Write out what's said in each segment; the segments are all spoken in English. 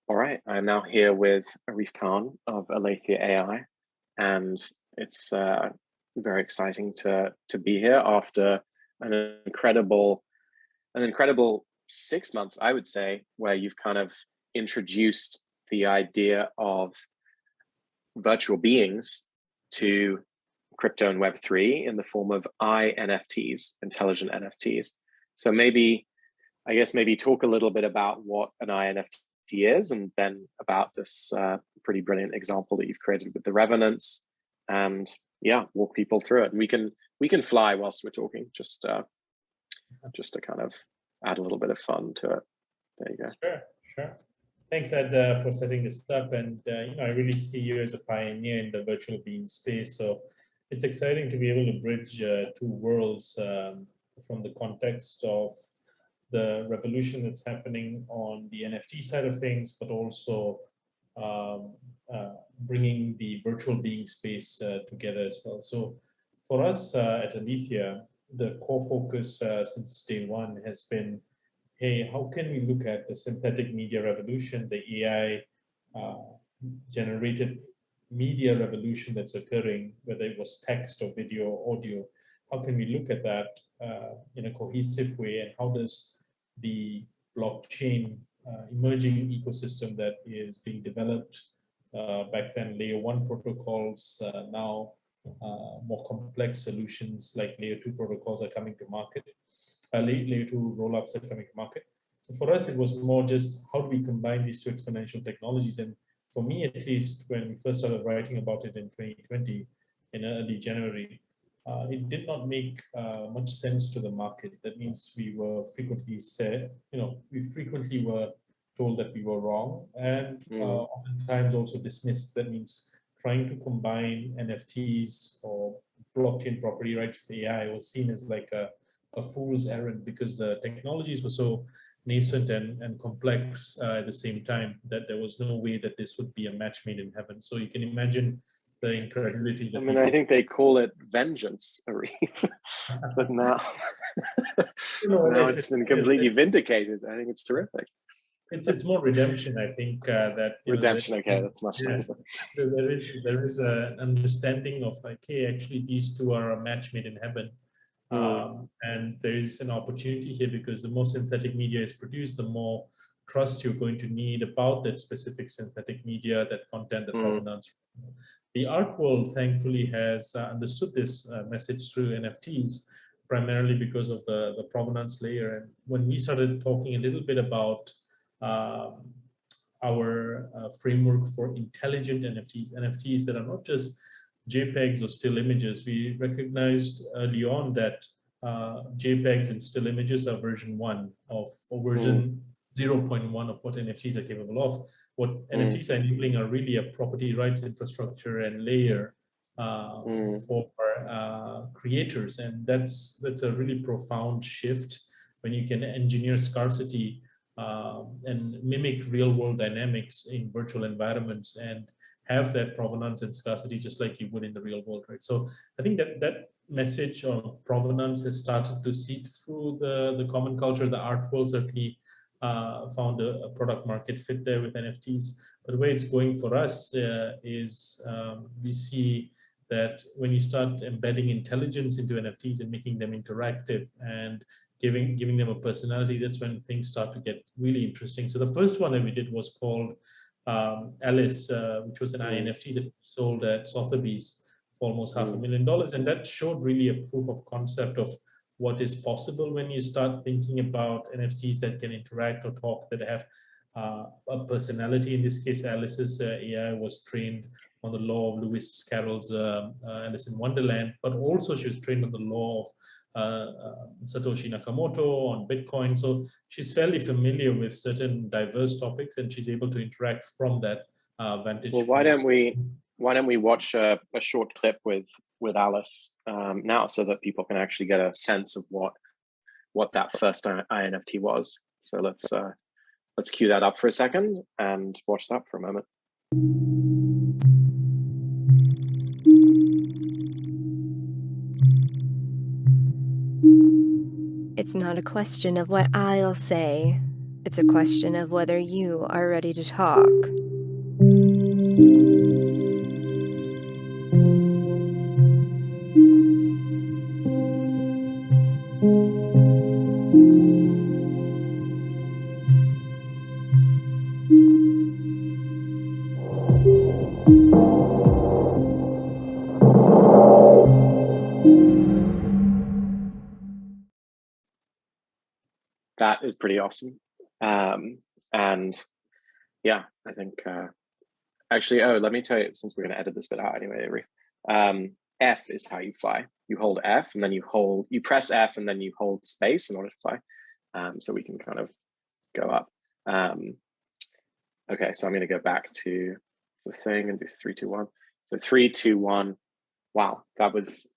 All right, I'm now here with Arif Khan of Alethea AI, and it's very exciting to be here after an incredible an incredible 6 months, I would say, where you've kind of introduced the idea of virtual beings to crypto and Web3 in the form of INFTs, intelligent NFTs. So maybe talk a little bit about what an INFT is, and then about this pretty brilliant example that you've created with the Revenants, and yeah, walk people through it. And we can fly whilst we're talking, just to kind of add a little bit of fun to it. There you go. Sure. Thanks, Ed, for setting this up. And I really see you as a pioneer in the virtual being space. So it's exciting to be able to bridge two worlds from the context of the revolution that's happening on the NFT side of things, but also bringing the virtual being space together as well. So for us at Alethea, the core focus since day one has been, hey, how can we look at the synthetic media revolution, the AI generated media revolution that's occurring, whether it was text or video or audio? How can we look at that in a cohesive way, and how does the blockchain emerging ecosystem that is being developed back then, layer 1 protocols, now more complex solutions like layer 2 protocols are coming to market, layer 2 rollups are coming to market. So for us, it was more just how do we combine these two exponential technologies? And for me, at least, when we first started writing about it in 2020, in early January, it did not make much sense to the market. That means we were frequently we frequently were told that we were wrong, and oftentimes also dismissed. That means trying to combine NFTs or blockchain property rights with AI was seen as like a fool's errand, because the technologies were so nascent and complex at the same time that there was no way that this would be a match made in heaven. So you can imagine the incredulity. I mean, I think they call it vengeance, Arif. But now, now it's been completely vindicated. I think it's terrific. It's more redemption, I think. That redemption. Okay, that's much nicer. There is an understanding of like, hey, actually, these two are a match made in heaven. And there is an opportunity here, because the more synthetic media is produced, the more trust you're going to need about that specific synthetic media, that content, that provenance. The art world, thankfully, has understood this message through NFTs, primarily because of the provenance layer. And when we started talking a little bit about our framework for intelligent NFTs that are not just JPEGs or still images, we recognized early on that JPEGs and still images are version 1 or version 0.1 of what NFTs are capable of. What NFTs are enabling are really a property rights infrastructure and layer for creators, and that's a really profound shift when you can engineer scarcity and mimic real-world dynamics in virtual environments and have that provenance and scarcity just like you would in the real world, right? So I think that message of provenance has started to seep through the common culture. The art world certainly found a product market fit there with NFTs. But the way it's going for us is we see that when you start embedding intelligence into NFTs and making them interactive and giving them a personality, that's when things start to get really interesting. So the first one that we did was called Alice, which was an INFT that we sold at Sotheby's for almost $500,000. And that showed really a proof of concept of what is possible when you start thinking about NFTs that can interact or talk, that have a personality. In this case, Alice's AI was trained on the law of Lewis Carroll's Alice in Wonderland, but also she was trained on the law of Satoshi Nakamoto, on Bitcoin. So she's fairly familiar with certain diverse topics, and she's able to interact from that vantage point. Well, why don't we watch a short clip with Alice now, so that people can actually get a sense of what that first INFT was. So let's cue that up for a second and watch that for a moment. It's not a question of what I'll say, It's a question of whether you are ready to talk. That is pretty awesome. And yeah, I think actually, let me tell you, since we're going to edit this bit out anyway, Arif, F is how you fly. You hold F and then you press F and then you hold space in order to fly. So we can kind of go up. Okay, so I'm going to go back to the thing and do 3, 2, 1. So 3, 2, 1. Wow, that was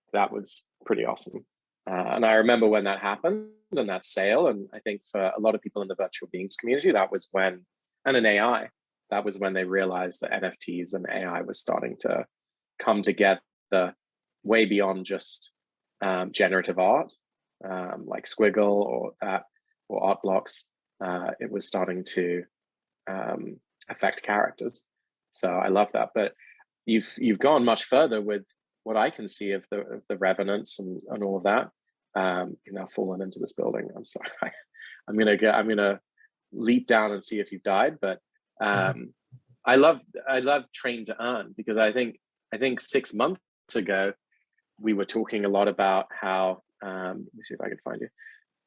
pretty awesome. And I remember when that happened and that sale, and I think for a lot of people in the virtual beings community, that was when, and in AI, that was when they realized that NFTs and AI was starting to come together way beyond just generative art, like Squiggle or art blocks. It was starting to affect characters. So I love that. But you've gone much further with what I can see of the revenants and all of that. You've now fallen into this building. I'm sorry. I'm gonna leap down and see if you've died. But I love train to earn, because I think 6 months ago we were talking a lot about how let me see if I can find you.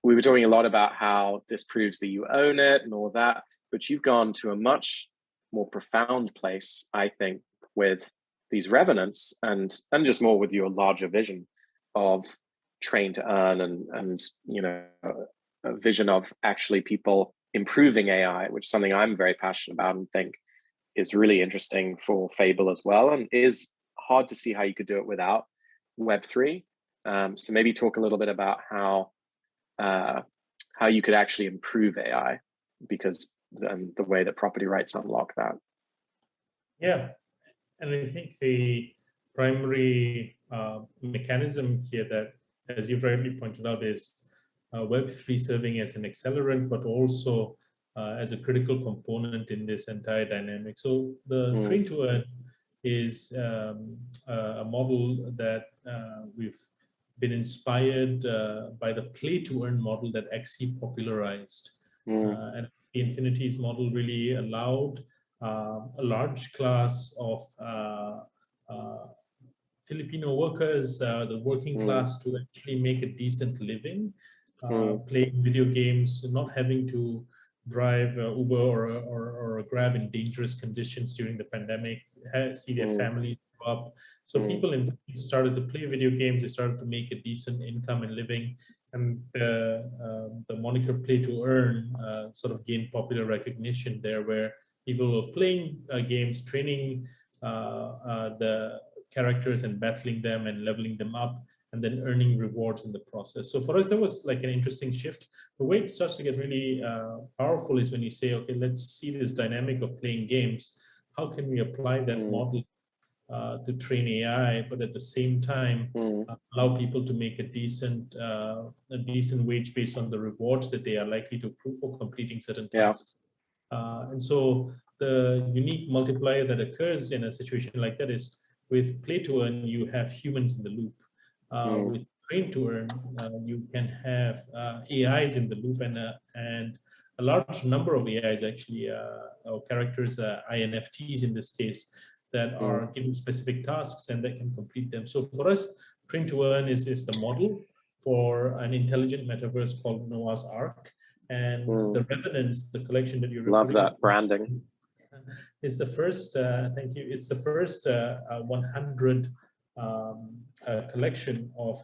We were talking a lot about how this proves that you own it and all that, but you've gone to a much more profound place, I think, with these revenants and just more with your larger vision of train to earn and a vision of actually people improving AI, which is something I'm very passionate about and think is really interesting for Fable as well, and is hard to see how you could do it without Web3. So maybe talk a little bit about how you could actually improve AI, because the way that property rights unlock that. Yeah, and I think the primary mechanism here that, as you've rightly pointed out, is Web3 serving as an accelerant, but also as a critical component in this entire dynamic. So the train to earn is a model that we've been inspired by the play to earn model that XC popularized. And the Infinities model really allowed a large class of Filipino workers, the working class, to actually make a decent living, playing video games, not having to drive Uber or Grab in dangerous conditions during the pandemic, see their families grow up. So people started to play video games, they started to make a decent income and living, and the moniker play to earn sort of gained popular recognition there, where people were playing games, training the characters and battling them and leveling them up, and then earning rewards in the process. So for us, that was like an interesting shift. The way it starts to get really powerful is when you say, okay, let's see this dynamic of playing games. How can we apply that model to train AI, but at the same time allow people to make a decent wage based on the rewards that they are likely to accrue for completing certain tasks? And so the unique multiplier that occurs in a situation like that is, with play to earn, you have humans in the loop. With train to earn, you can have AIs in the loop, and a large number of AIs actually, or characters, INFTs in this case, that are given specific tasks and that can complete them. So for us, train to earn is the model for an intelligent metaverse called Noah's Ark. And the Revenants, the collection that you're love that branding, is the first, thank you, it's the first 100 collection of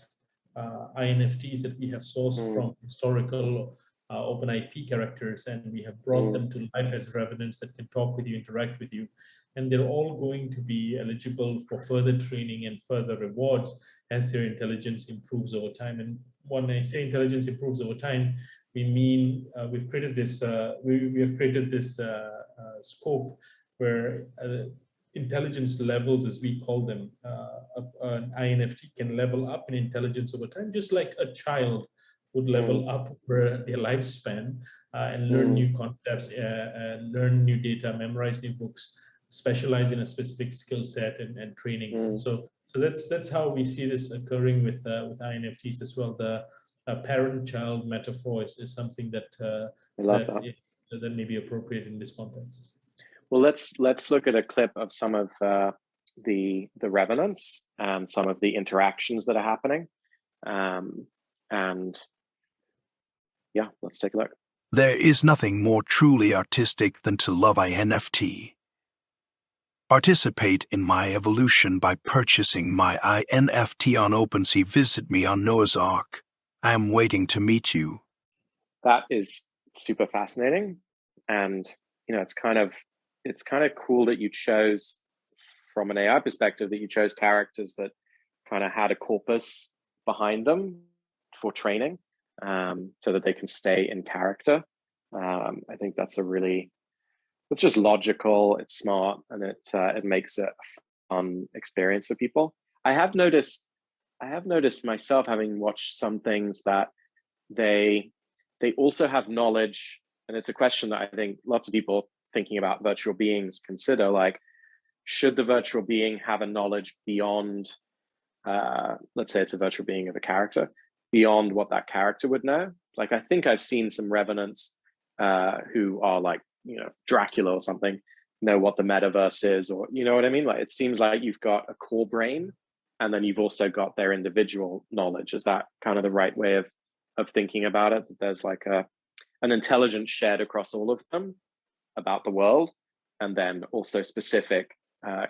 INFTs that we have sourced from historical open IP characters, and we have brought them to life as revenants that can talk with you, interact with you, and they're all going to be eligible for further training and further rewards as their intelligence improves over time. And when I say intelligence improves over time, we mean we've created this we have created this scope where intelligence levels, as we call them, an INFT can level up in intelligence over time, just like a child would level up over their lifespan. and learn new concepts, learn new data, memorize new books, specialize in a specific skill set and training. And so that's how we see this occurring with INFTs as well. The parent-child metaphor is something that that may be appropriate in this context. Well, let's look at a clip of some of the revenants and some of the interactions that are happening, and yeah, let's take a look. There is nothing more truly artistic than to love INFT. Participate in my evolution by purchasing my INFT on OpenSea. Visit me on Noah's Ark. I am waiting to meet you. That is super fascinating, and it's kind of cool that you chose, from an AI perspective, that you chose characters that kind of had a corpus behind them for training, so that they can stay in character. I think that's it's just logical, it's smart, and it makes it a fun experience for people. I have noticed myself, having watched some things, that they also have knowledge, and it's a question that I think lots of people thinking about virtual beings consider, like, should the virtual being have a knowledge beyond, let's say it's a virtual being of a character, beyond what that character would know? Like, I think I've seen some revenants who are like, Dracula or something, know what the metaverse is, or you know what I mean? Like, it seems like you've got a core brain, and then you've also got their individual knowledge. Is that kind of the right way of thinking about it? That there's like an intelligence shared across all of them about the world, and then also specific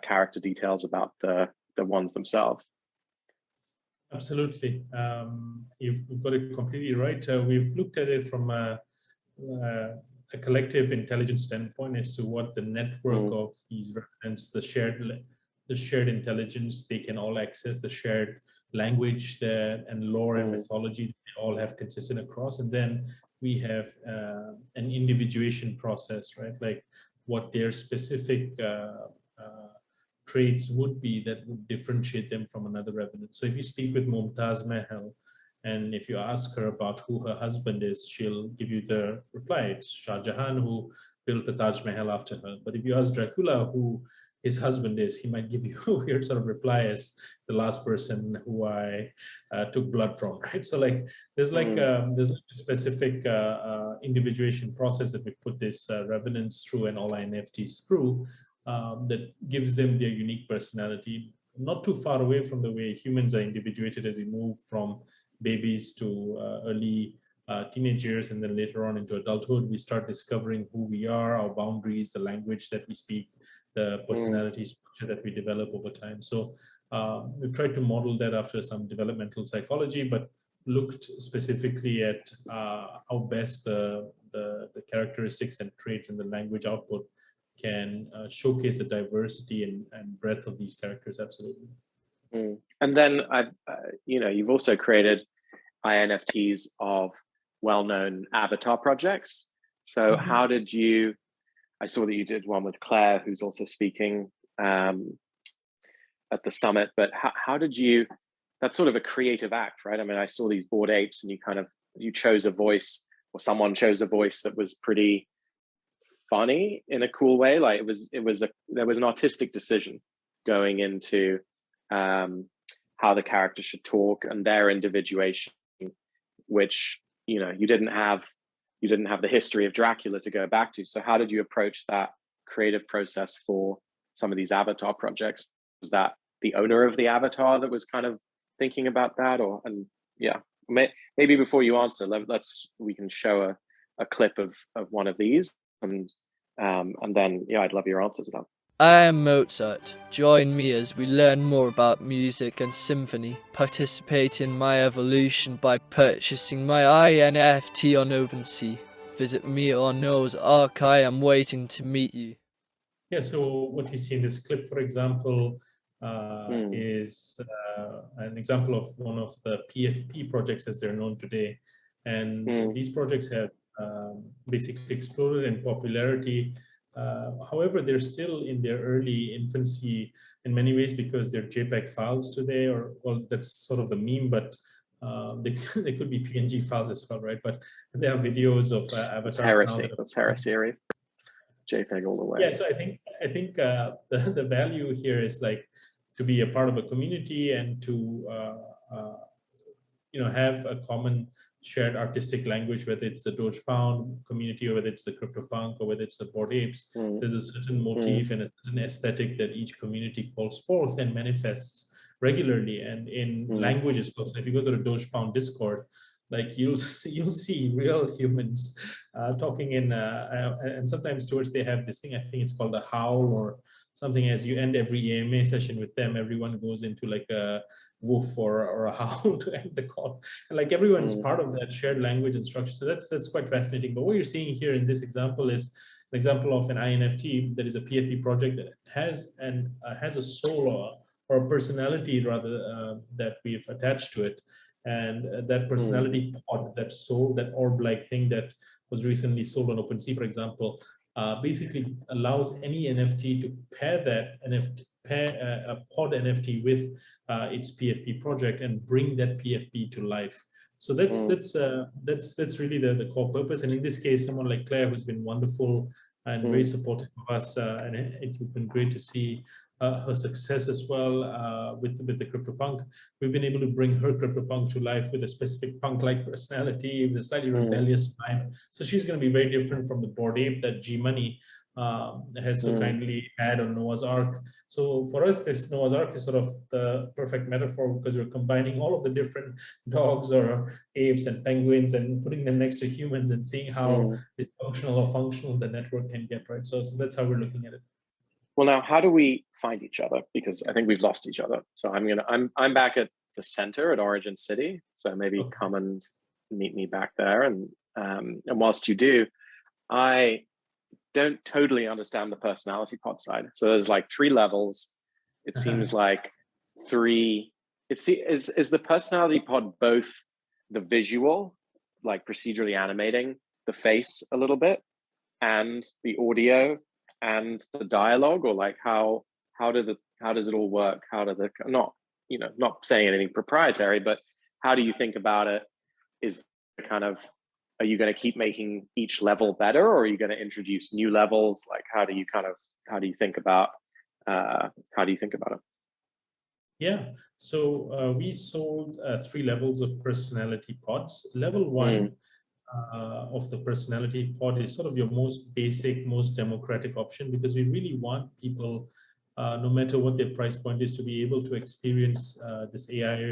character details about the ones themselves. Absolutely. You've got it completely right. We've looked at it from a collective intelligence standpoint as to what the network of these represents, the shared intelligence they can all access, the shared language and lore and mythology they all have consistent across. And then we have an individuation process, right? Like what their specific traits would be that would differentiate them from another revenant. So if you speak with Mumtaz Mahal, and if you ask her about who her husband is, she'll give you the reply. It's Shah Jahan who built the Taj Mahal after her. But if you ask Dracula who his husband is, he might give you a weird sort of reply as the last person who I took blood from, right? So like there's like a specific individuation process that we put this revenants through and all INFTs through that gives them their unique personality, not too far away from the way humans are individuated as we move from babies to early teenage years, and then later on into adulthood. We start discovering who we are, our boundaries, the language that we speak, the personality structure that we develop over time. So we've tried to model that after some developmental psychology, but looked specifically at how best the characteristics and traits and the language output can showcase the diversity and breadth of these characters. Absolutely. And then you've also created INFTs of well-known avatar projects. So how did you? I saw that you did one with Claire, who's also speaking at the summit. But how did you? That's sort of a creative act, right? I mean, I saw these Bored Apes, and you chose a voice, or someone chose a voice that was pretty funny in a cool way. Like there was an artistic decision going into how the character should talk and their individuation, which you didn't have the history of Dracula to go back to. So how did you approach that creative process for some of these avatar projects? Was that the owner of the avatar that was kind of thinking about that, maybe before you answer, we can show a clip of one of these, and then I'd love your answer to that. I am Mozart. Join me as we learn more about music and symphony. Participate in my evolution by purchasing my INFT on OpenSea. Visit me on Noah's Ark. I am waiting to meet you. Yeah, so what you see in this clip, for example, is an example of one of the PFP projects as they're known today. And these projects have basically exploded in popularity. However, they're still in their early infancy in many ways because they're JPEG files today, that's sort of the meme, but They could be PNG files as well, right? But there are videos of That's avatars now. heresy. That's heresy, Arif. JPEG all the way. Yeah, so I think the value here is like to be a part of a community and to have a common shared artistic language, whether it's the Doge Pound community or whether it's the CryptoPunk or whether it's the Bored Apes. There's a certain motif and a certain aesthetic that each community calls forth and manifests regularly and in languages. So if you go to the Doge Pound Discord, like you'll see real humans talking in, and sometimes towards they have this thing, I think it's called a howl or something. As you end every AMA session with them, everyone goes into like a woof or a howl to end the call. And like everyone's part of that shared language and structure. So that's quite fascinating. But what you're seeing here in this example is an example of an INFT that is a PFP project that has a soul or a personality rather that we've attached to it. And that personality pod, that soul, that orb-like thing that was recently sold on OpenSea, for example, basically allows any NFT to pair that NFT, a pod NFT with its PFP project and bring that PFP to life. So that's really the core purpose. And in this case, someone like Claire, who's been wonderful and very supportive of us, and it's been great to see her success as well with the CryptoPunk. We've been able to bring her CryptoPunk to life with a specific punk-like personality, with a slightly rebellious vibe. So she's going to be very different from the Bored Ape that G Money has so kindly had on Noah's Ark. So for us, this Noah's Ark is sort of the perfect metaphor because we're combining all of the different dogs or apes and penguins and putting them next to humans and seeing how dysfunctional or functional the network can get, right? So that's how we're looking at it. Well, now, how do we find each other? Because I think we've lost each other. So I'm back at the center at Origin City. So maybe come and meet me back there. And whilst you do, I don't totally understand the personality pod side. So there's like 3 levels. It seems like 3. Is the personality pod both the visual, like procedurally animating the face a little bit, and the audio and the dialogue, or like how does it all work? How do the not saying anything proprietary, but how do you think about it? Is kind of, are you going to keep making each level better, or are you going to introduce new levels? Like how do you think about it? Yeah, so we sold 3 levels of personality pods. Level 1 of the personality pod is sort of your most basic, most democratic option, because we really want people, no matter what their price point is, to be able to experience this AI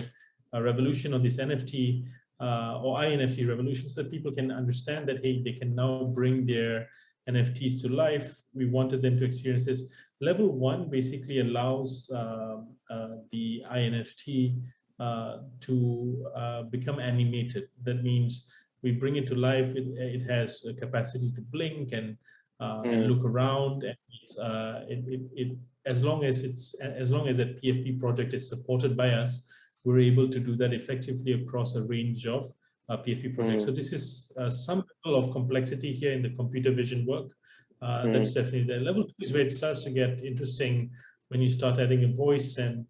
revolution or this NFT or INFT revolution, so that people can understand that, hey, they can now bring their NFTs to life. We wanted them to experience this. Level 1 basically allows the INFT to become animated. That means we bring it to life. It has a capacity to blink and look around, and as long as that PFP project is supported by us, we're able to do that effectively across a range of PFP projects. So this is some level of complexity here in the computer vision work. That's definitely there. Level 2 is where it starts to get interesting, when you start adding a voice and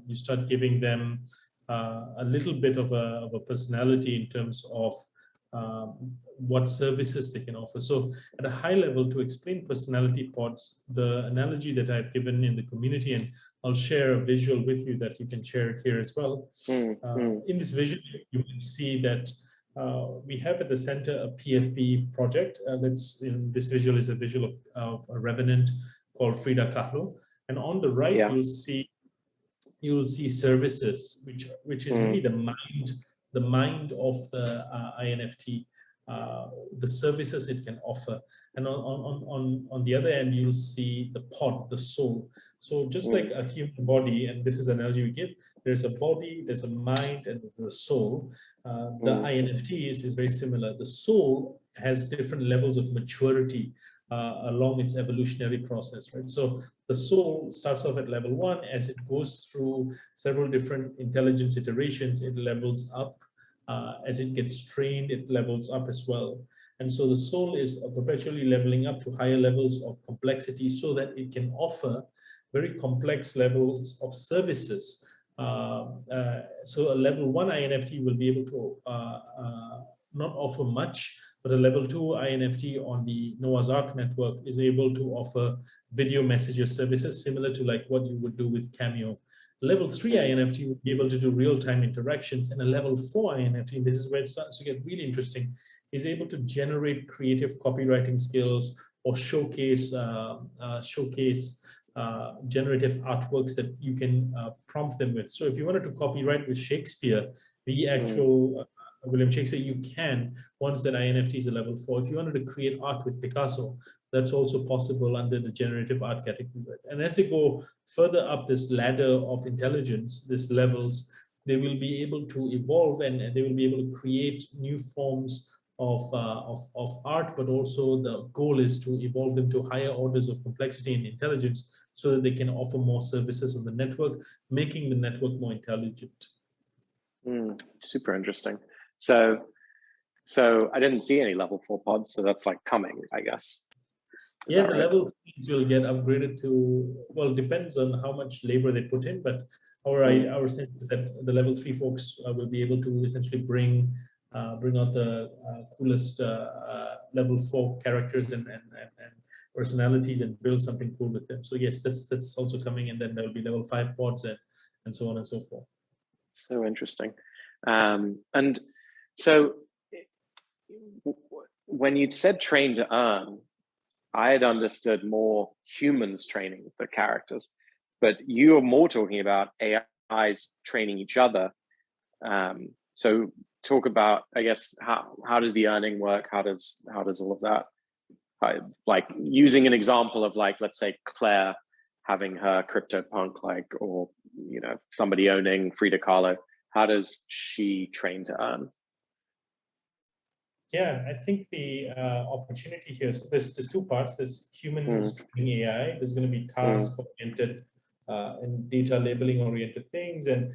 you start giving them a little bit of a personality in terms of what services they can offer. So at a high level, to explain personality pods, the analogy that I've given in the community, and I'll share a visual with you that you can share here as well. In this visual, you will see that we have at the center a PFP project. That's in this visual is a visual of a revenant called Frida Kahlo. And on the right, you will see services, which is really the mind of the INFT, the services it can offer. And on the other end, you'll see the pod, the soul. So just like a human body, and this is an analogy we give, there's a body, there's a mind, and there's a soul. The INFT is very similar. The soul has different levels of maturity along its evolutionary process, right? So the soul starts off at level 1. As it goes through several different intelligence iterations, it levels up. As it gets trained, it levels up as well. And so the soul is perpetually leveling up to higher levels of complexity, so that it can offer very complex levels of services So a level 1 INFT will be able to not offer much, but a level 2 INFT on the Noah's Ark network is able to offer video messenger services similar to like what you would do with Cameo. Level 3 INFT would be able to do real-time interactions, and a level 4 INFT, this is where it starts to get really interesting, is able to generate creative copywriting skills or showcase generative artworks that you can prompt them with. So if you wanted to copyright with Shakespeare, the actual William Shakespeare, you can, once that INFT is a level 4. If you wanted to create art with Picasso, that's also possible under the generative art category. And as they go further up this ladder of intelligence, these levels, they will be able to evolve, and they will be able to create new forms of art, but also the goal is to evolve them to higher orders of complexity and intelligence so that they can offer more services on the network, making the network more intelligent. Super interesting. So I didn't see any level 4 pods, so that's like coming, I guess. Yeah, the level 3s will get upgraded to, well, depends on how much labor they put in, but our sense is that the level 3 folks will be able to essentially bring out the coolest level 4 characters and personalities and build something cool with them. So yes, that's also coming, and then there will be level 5 pods and so on and so forth. So interesting. And so when you'd said train to earn, I had understood more humans training the characters, but you are more talking about AIs training each other. So talk about, I guess, how does the earning work? How does all of that? Like using an example of, like, let's say Claire having her CryptoPunk, like, or somebody owning Frida Kahlo. How does she train to earn? Yeah, I think the opportunity here, so there's two parts. There's humans training AI. There's going to be task-oriented and data labeling-oriented things, and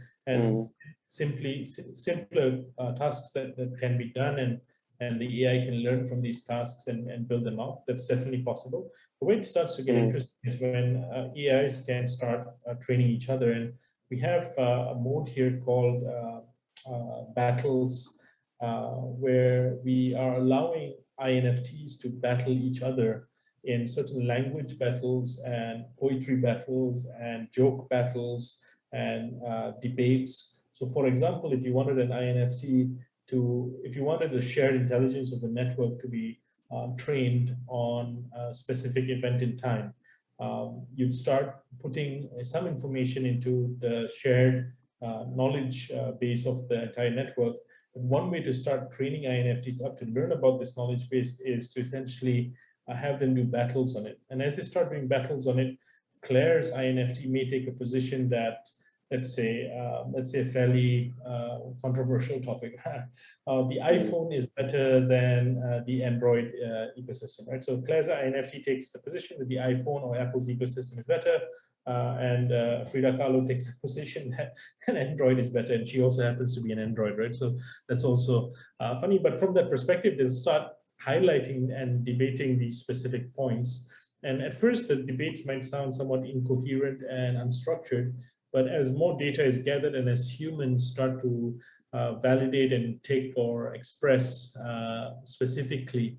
simpler tasks that can be done, and the AI can learn from these tasks and build them up. That's definitely possible. The way it starts to get interesting is when AIs can start training each other, and we have a mode here called battles, where we are allowing INFTs to battle each other in certain language battles and poetry battles and joke battles and debates. So for example, if you wanted an INFT if you wanted the shared intelligence of the network to be trained on a specific event in time, you'd start putting some information into the shared knowledge base of the entire network. And one way to start training INFTs up to learn about this knowledge base is to essentially have them do battles on it. And as they start doing battles on it, Claire's INFT may take a position that, let's say a fairly controversial topic. The iPhone is better than the Android ecosystem, right? So Claire's INFT takes the position that the iPhone or Apple's ecosystem is better, and Frida Kahlo takes the position that an Android is better, and she also happens to be an Android, right? So that's also funny. But from that perspective, they start highlighting and debating these specific points. And at first, the debates might sound somewhat incoherent and unstructured, but as more data is gathered and as humans start to validate and take or express specifically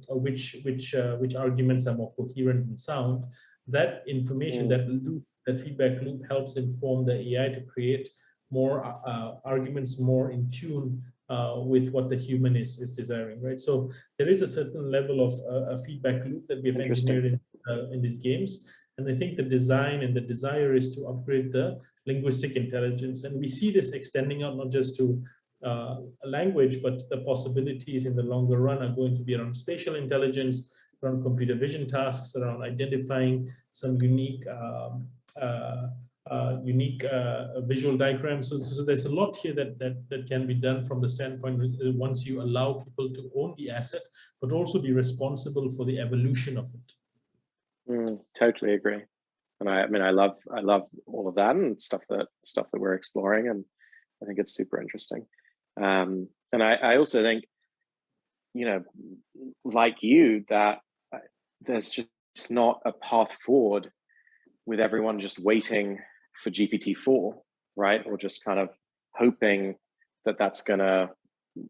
which arguments are more coherent and sound, that information, that feedback loop helps inform the AI to create more arguments more in tune with what the human is desiring, right? So there is a certain level of a feedback loop that we've engineered in these games. And I think the design and the desire is to upgrade the linguistic intelligence. And we see this extending out not just to language, but the possibilities in the longer run are going to be around spatial intelligence, around computer vision tasks, around identifying some unique visual diagrams. So there's a lot here that can be done from the standpoint once you allow people to own the asset, but also be responsible for the evolution of it. Totally agree, and I love all of that and stuff that we're exploring, and I think it's super interesting. And I also think, like you, that there's just not a path forward with everyone just waiting for GPT-4. right? Or just kind of hoping that that's going to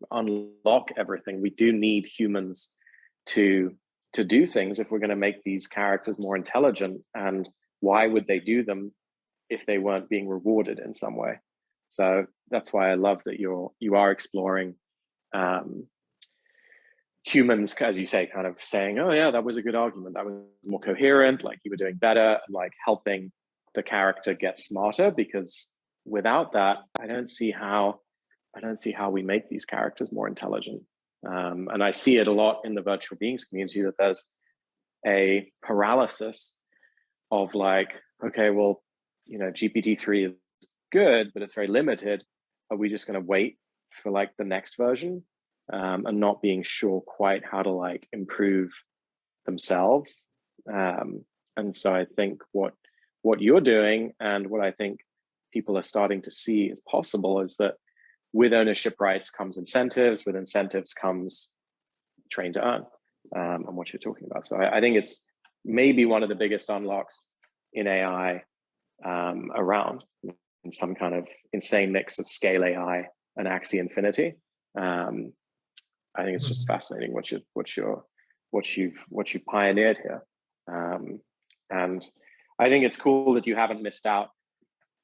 unlock everything. We do need humans to do things if we're going to make these characters more intelligent. And why would they do them if they weren't being rewarded in some way? So that's why I love that you are exploring humans, as you say, kind of saying, oh yeah, that was a good argument, that was more coherent, like you were doing better, and like helping the character get smarter, because without that, I don't see how we make these characters more intelligent. And I see it a lot in the virtual beings community, that there's a paralysis of like, okay, well, you know, GPT-3 is good, but it's very limited. Are we just going to wait for like the next version? And not being sure quite how to like improve themselves. And so I think what you're doing, and what I think people are starting to see is possible, is that with ownership rights comes incentives, with incentives comes train to earn, and what you're talking about. So I think it's maybe one of the biggest unlocks in AI around, in some kind of insane mix of scale AI and Axie Infinity. I think it's just fascinating what you've pioneered here, and I think it's cool that you haven't missed out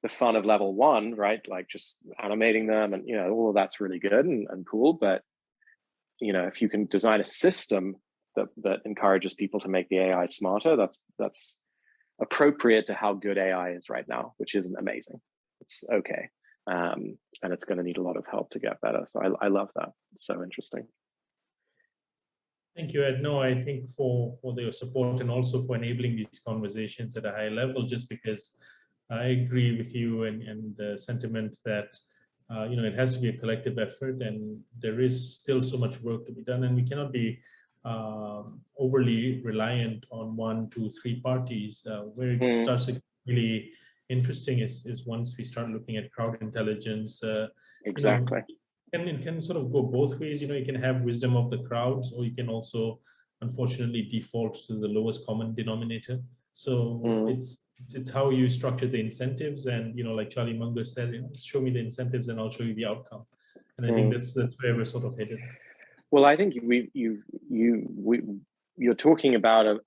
the fun of level 1, right? Like just animating them, and you know, all of that's really good and cool. But you know, if you can design a system that encourages people to make the AI smarter, that's appropriate to how good AI is right now, which isn't amazing. It's okay, and it's going to need a lot of help to get better. So I love that. It's so interesting. Thank you, Ed. No, I think for your support, and also for enabling these conversations at a high level, just because I agree with you and the sentiment that you know, it has to be a collective effort, and there is still so much work to be done, and we cannot be overly reliant on 1, 2, 3 parties. Where it starts to get really interesting is once we start looking at crowd intelligence. Exactly. You know, and it can sort of go both ways. You know, you can have wisdom of the crowds, or you can also, unfortunately, default to the lowest common denominator. So it's how you structure the incentives, and you know, like Charlie Munger said, you know, show me the incentives and I'll show you the outcome. And I think that's where we're sort of headed. Well, I think you're talking about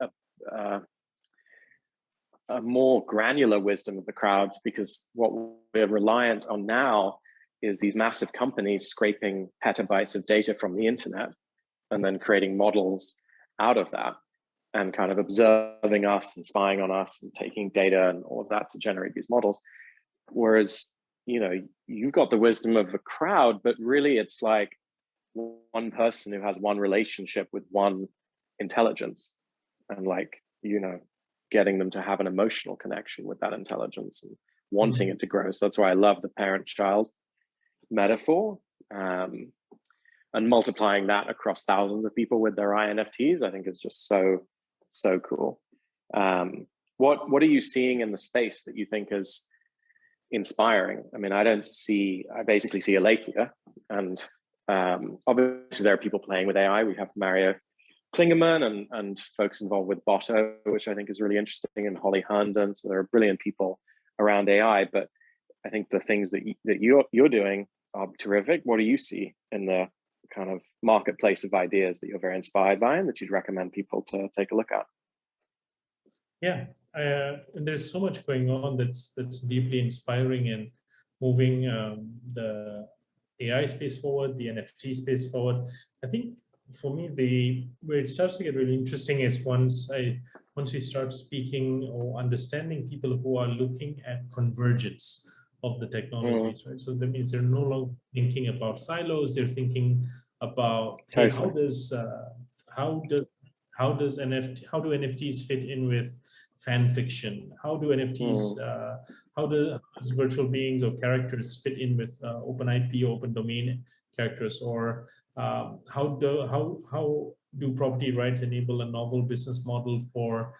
a more granular wisdom of the crowds, because what we're reliant on now is these massive companies scraping petabytes of data from the internet and then creating models out of that, and kind of observing us and spying on us and taking data and all of that to generate these models. Whereas, you know, you've got the wisdom of the crowd, but really it's like one person who has one relationship with one intelligence, and like, you know, getting them to have an emotional connection with that intelligence and wanting it to grow. So that's why I love the parent-child metaphor, and multiplying that across thousands of people with their INFTs, I think is just so cool. What are you seeing in the space that you think is inspiring? I mean, I basically see Alethea, and obviously there are people playing with AI. We have Mario Klingerman and folks involved with Botto, which I think is really interesting, and Holly Herndon. So there are brilliant people around AI, but I think the things that you're doing are terrific. What do you see in the kind of marketplace of ideas that you're very inspired by, and that you'd recommend people to take a look at? Yeah, there's so much going on that's deeply inspiring and moving the AI space forward, the NFT space forward. I think for me, where it starts to get really interesting is once we start speaking or understanding people who are looking at convergence of the technologies, right? So that means they're no longer thinking about silos; they're thinking about, hey, how do NFTs fit in with fan fiction? How do NFTs, how does virtual beings or characters fit in with open IP, open domain characters? Or how do property rights enable a novel business model for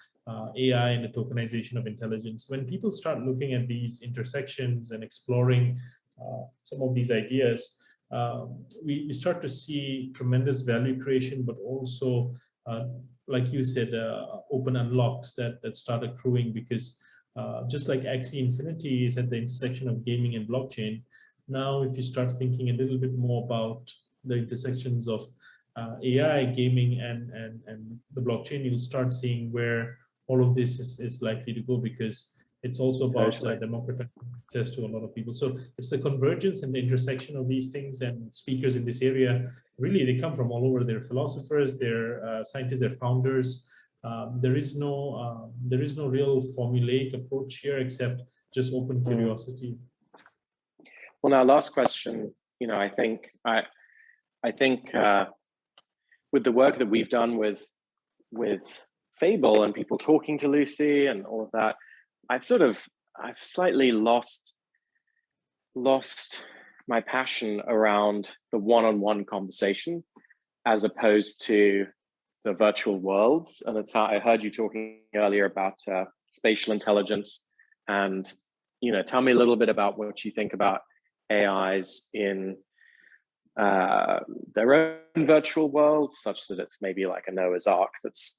AI and the tokenization of intelligence? When people start looking at these intersections and exploring some of these ideas, we start to see tremendous value creation, but also, like you said, open unlocks that start accruing, because just like Axie Infinity is at the intersection of gaming and blockchain. Now, if you start thinking a little bit more about the intersections of AI, gaming, and the blockchain, you'll start seeing where all of this is likely to go, because it's also about democratizing access to a lot of people. So it's the convergence and the intersection of these things, and speakers in this area, really, they come from all over. They're philosophers, they're scientists, they're founders. There is no real formulaic approach here, except just open curiosity. Well, now, last question. You know, I think with the work that we've done with Fable and people talking to Lucy and all of that, I've slightly lost my passion around the one-on-one conversation as opposed to the virtual worlds. And it's how I heard you talking earlier about spatial intelligence, and, you know, tell me a little bit about what you think about AIs in their own virtual worlds, such that it's maybe like a Noah's Ark that's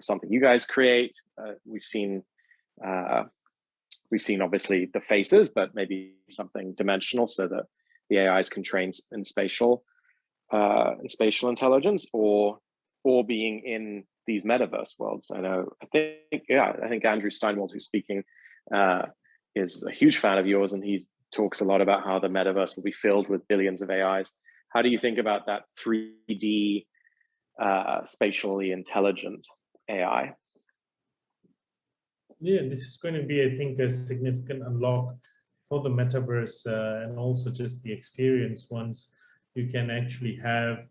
something you guys create. We've seen obviously the faces, but maybe something dimensional so that the AIs can train in spatial intelligence, or being in these metaverse worlds. I think Andrew Steinwald, who's speaking, is a huge fan of yours, and he talks a lot about how the metaverse will be filled with billions of AIs. How do you think about that 3D spatially intelligent AI? Yeah, this is going to be, I think, a significant unlock for the metaverse, and also just the experience once you can actually have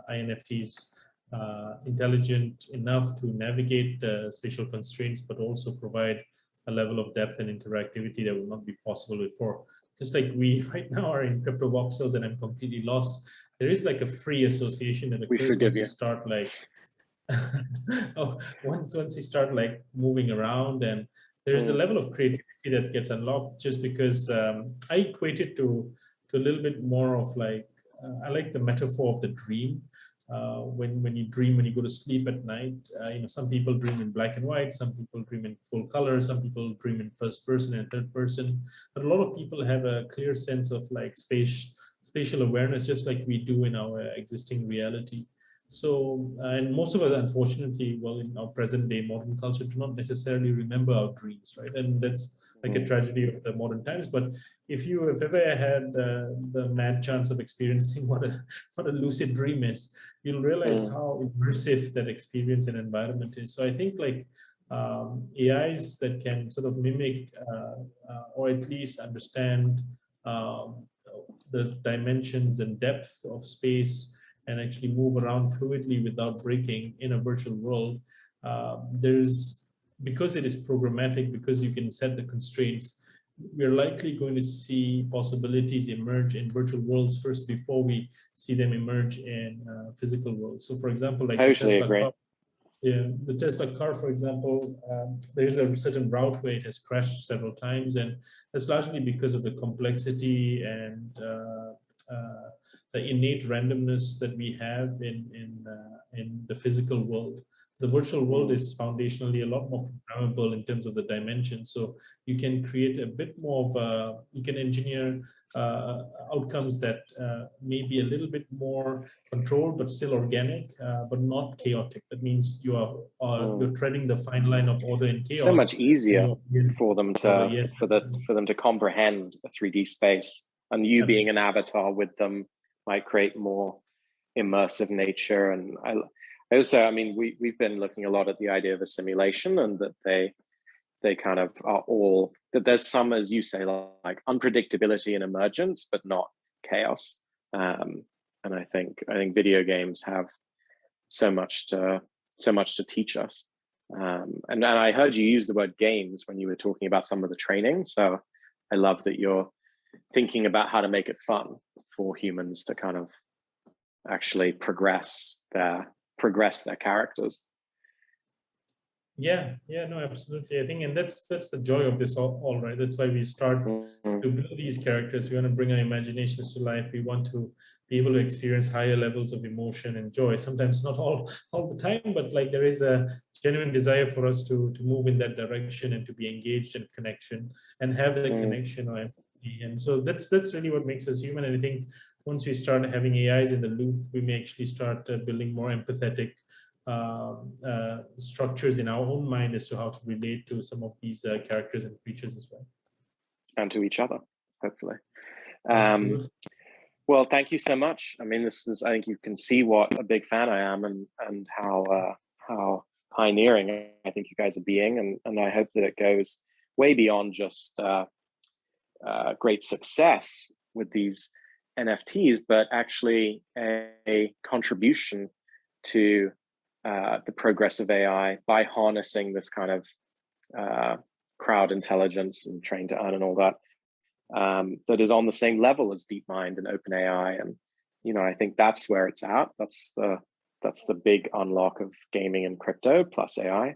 INFTs intelligent enough to navigate spatial constraints, but also provide a level of depth and interactivity that would not be possible before. Just like we right now are in crypto voxels and I'm completely lost, there is like a free association that occurs once you start like once we start like moving around, and there's a level of creativity that gets unlocked, just because I equate it to a little bit more of like I like the metaphor of the dream. When you dream, when you go to sleep at night, you know, some people dream in black and white, some people dream in full color, some people dream in first person and third person, but a lot of people have a clear sense of like spatial awareness, just like we do in our existing reality. So, and most of us, unfortunately, well, in our present day modern culture, do not necessarily remember our dreams, right? And that's like a tragedy of the modern times. But if you have ever had the mad chance of experiencing what a lucid dream is, you'll realize how immersive that experience and environment is. So I think like AIs that can sort of mimic or at least understand the dimensions and depth of space, and actually move around fluidly without breaking in a virtual world, because it is programmatic, because you can set the constraints, we're likely going to see possibilities emerge in virtual worlds first before we see them emerge in physical worlds. So for example, like the Tesla car, for example, there's a certain route where it has crashed several times, and that's largely because of the complexity and the innate randomness that we have in the physical world. The virtual world is foundationally a lot more programmable in terms of the dimensions. So you can create a bit more of you can engineer outcomes that may be a little bit more controlled, but still organic, but not chaotic. That means you're treading the fine line of order and chaos. So much easier for them to comprehend a 3D space, and you being an avatar with them might create more immersive nature. And I also, I mean, we've been looking a lot at the idea of a simulation, and that they kind of are all, that there's some, as you say, like unpredictability and emergence, but not chaos. And I think video games have so much to teach us. And I heard you use the word games when you were talking about some of the training. So I love that you're thinking about how to make it fun for humans to kind of actually progress their characters. Yeah, no, absolutely. I think, and that's the joy of this all right. That's why we start to build these characters. We want to bring our imaginations to life. We want to be able to experience higher levels of emotion and joy. Sometimes not all the time, but like there is a genuine desire for us to move in that direction and to be engaged in connection and have that connection or empathy. And so that's really what makes us human. And I think once we start having AIs in the loop, we may actually start building more empathetic structures in our own mind as to how to relate to some of these characters and creatures as well. And to each other, hopefully. Absolutely. Well, thank you so much. I mean, this was, I think you can see what a big fan I am and how pioneering I think you guys are being. And I hope that it goes way beyond just great success with these NFTs, but actually a contribution to the progress of AI by harnessing this kind of crowd intelligence and train to earn and all that, that is on the same level as DeepMind and OpenAI. And, you know, I think that's where it's at. That's the big unlock of gaming and crypto plus AI,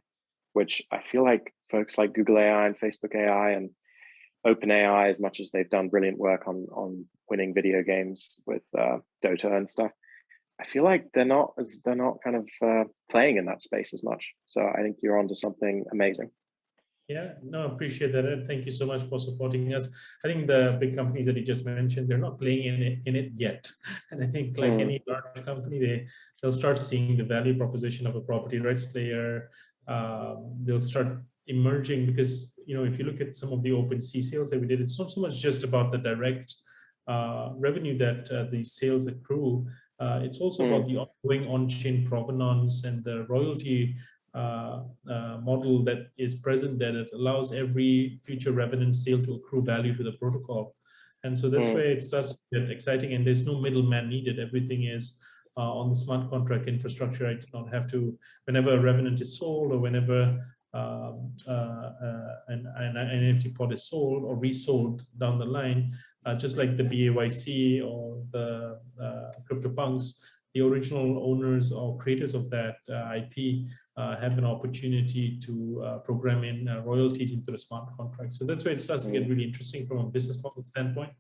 which I feel like folks like Google AI and Facebook AI and OpenAI, as much as they've done brilliant work on winning video games with Dota and stuff, I feel like they're not kind of playing in that space as much. So I think you're onto something amazing. Yeah, no, I appreciate that. And thank you so much for supporting us. I think the big companies that you just mentioned, they're not playing in it yet. And I think like any large company, they'll start seeing the value proposition of a property rights layer. They'll start emerging because, you know, if you look at some of the OpenSea sales that we did, it's not so much just about the direct revenue that these sales accrue. It's also about the ongoing on-chain provenance and the royalty model that is present there that allows every future revenant sale to accrue value to the protocol. And so that's where it starts to get exciting, and there's no middleman needed. Everything is on the smart contract infrastructure. I do not have to, whenever a revenant is sold or whenever an NFT pod is sold or resold down the line, just like the BAYC or the CryptoPunks, the original owners or creators of that IP have an opportunity to program in royalties into the smart contract. So that's where it starts to get really interesting from a business model standpoint.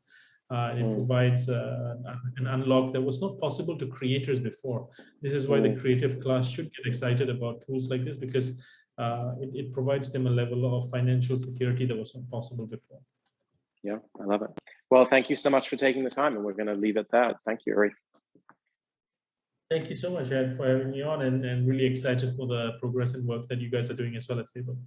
It provides an unlock that was not possible to creators before. This is why the creative class should get excited about tools like this, because it provides them a level of financial security that was not possible before. Yeah, I love it. Well, thank you so much for taking the time, and we're going to leave it there. Thank you, Arif. Thank you so much, Ed, for having me on, and really excited for the progress and work that you guys are doing as well at Fable.